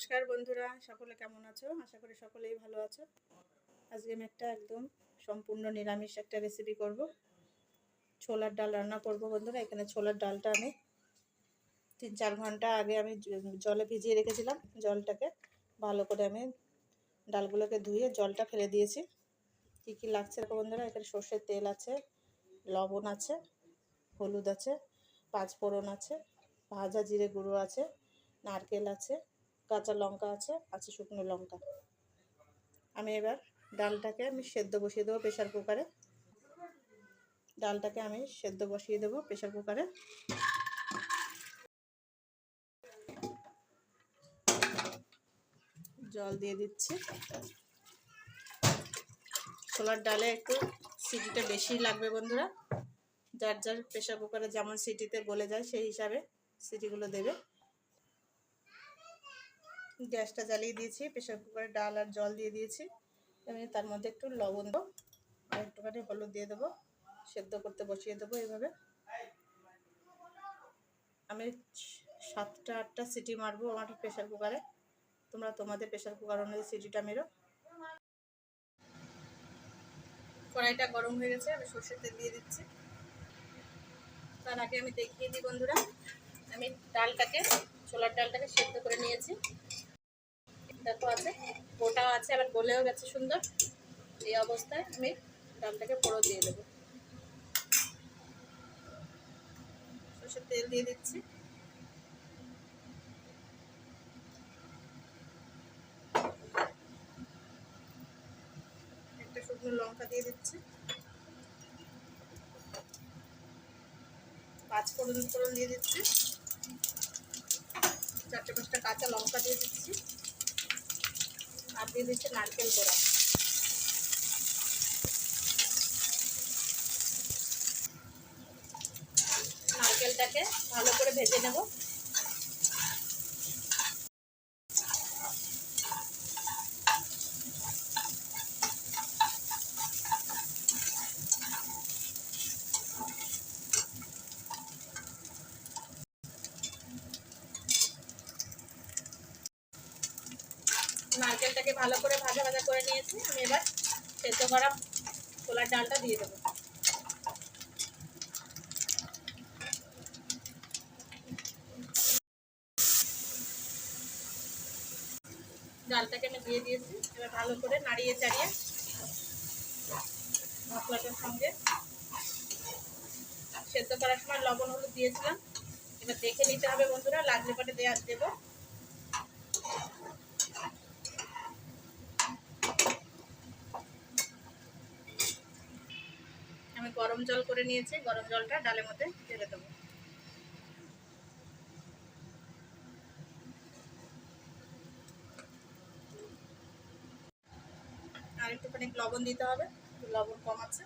নমস্কার বন্ধুরা, সকলে কেমন আছো? আশা করি সকলেই ভালো আছো। আজকে আমি একটা একদম সম্পূর্ণ নিরামিষ একটা রেসিপি করব। ছোলার ডাল রান্না করব বন্ধুরা। এখানে ছোলার ডালটা আমি 3-4 ঘন্টা আগে আমি জলে ভিজিয়ে রেখেছিলাম। জলটাকে ভালো করে আমি ডালগুলোকে ধুয়ে জলটা ফেলে দিয়েছি। কী কী লাগছে দেখো বন্ধুরা, এখানে সর্ষের তেল আছে, লবণ আছে, হলুদ আছে, 5 ফোড়ন আছে, ভাজা জিরে গুঁড়ো আছে, নারকেল আছে, কাঁচা লঙ্কা আছে শুকনো লঙ্কা। আমি এবার ডালটাকে সেদ্ধ বসিয়ে দেবো প্রেশার কুকারে। ডালটাকে আমি সেদ্ধ বসিয়ে দেবো প্রেশার কুকারে। জল দিয়ে দিচ্ছি। ছোলার ডালে একটু সিটিটা বেশি লাগবে বন্ধুরা। যার যার প্রেশার কুকারে যেমন সিটিতে গলে যায় সেই হিসাবে সিটিগুলো দেবে। গ্যাসটা জ্বালিয়ে দিয়েছি, প্রেশার কুকারে ডাল আর জল দিয়ে দিয়েছি। আমি তার মধ্যে একটু লবণ দেবো আর একটুখানি হলুদ দিয়ে দেবো। সেদ্ধ করতে বসিয়ে দেবো এইভাবে। আমি 7-8টা সিটি মারবো আমার প্রেশার কুকারে। তোমরা তোমাদের প্রেশার কুকার অনুযায়ী সিটিটা মেরো। কড়াইটা গরম হয়ে গেছে, আমি সর্ষের তেল দিয়ে দিচ্ছি। তার আগে আমি দেখিয়ে দিই বন্ধুরা, আমি ছোলার ডালটাকে সেদ্ধ করে নিয়েছি। দেখো আছে, গোটাও আছে, আবার গলেও গেছে সুন্দর। এই অবস্থায় আমি ডালটাকে ফোড়ন দিয়ে দেবো। সর্ষের তেল দিয়ে দিচ্ছি। একটা শুকনো লঙ্কা দিয়ে দিচ্ছি। 5 ফোড়ন দিয়ে দিচ্ছি। 4-5টা কাঁচা লঙ্কা দিয়ে দিচ্ছি। আর দিয়ে দিচ্ছি নারকেল কোড়া। নারকেলটাকে ভালো করে ভেজে নেব। নারকেলটাকে ভালো করে ভাজা করে নিয়েছি। আমি এবার সেদ্ধ করা ছোলার ডালটা দিয়ে দেবো। ডালটাকে আমি দিয়ে দিয়েছি। এবার ভালো করে নাড়িয়ে চাড়িয়ে মশলাটার সঙ্গে সেদ্ধ করার সময় লবণ হলুদ দিয়েছিলাম। এবার দেখে নিতে হবে বন্ধুরা, লাগলে পরে দেবো। আমি গরম জল করে নিয়েছি, গরম জলটা ডালের মধ্যে ঢেলে দেবো। আর একটুখানি লবণ দিতে হবে, লবণ কম আছে।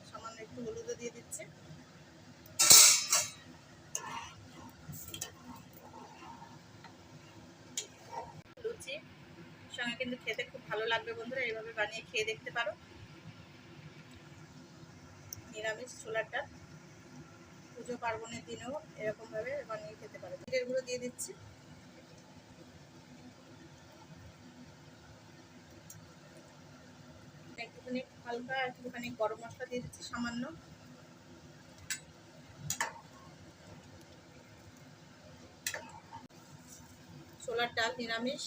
সামান্য একটু হলুদও দিয়ে দিচ্ছি। লুচি সঙ্গে কিন্তু খেতে খুব ভালো লাগবে বন্ধুরা। এইভাবে বানিয়ে খেয়ে দেখতে পারো। নিরামিষ ছোলার ডাল পুজো পার্বণের দিনেও এরকমভাবে বানিয়ে খেতে পারো। জিরের গুঁড়ো দিয়ে দিচ্ছি। একটুখানি হালকা একটুখানি গরম মশলা দিয়ে দিচ্ছি সামান্য। ছোলার ডাল নিরামিষ,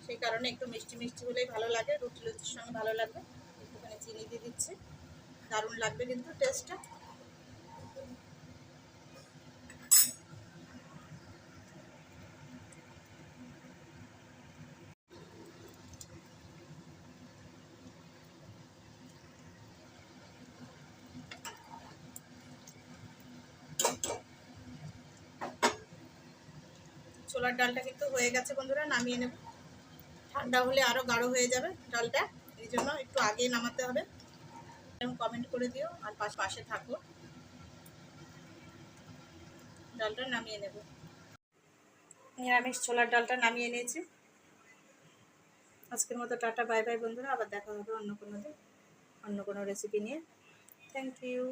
সেই কারণে একটু মিষ্টি মিষ্টি হলেই ভালো লাগে, রুটি লুচির সঙ্গে ভালো লাগবে। একটুখানি চিনি দিয়ে দিচ্ছি, দারুণ লাগবে কিন্তু টেস্টটা। ছোলার ডালটা কিন্তু হয়ে গেছে বন্ধুরা, নামিয়ে নেব। ঠান্ডা হলে আরও গাঢ় হয়ে যাবে ডালটা, এই জন্য একটু আগে নামাতে হবে। কমেন্ট করে দিও আর পাশে থাকো। ডালটা নামিয়ে নেব। নিরামিষ ছোলার ডালটা নামিয়ে নিয়েছি। আজকের মতো টাটা, বাই বাই বন্ধুরা। আবার দেখা হবে অন্য কোনো রেসিপি নিয়ে। Thank you.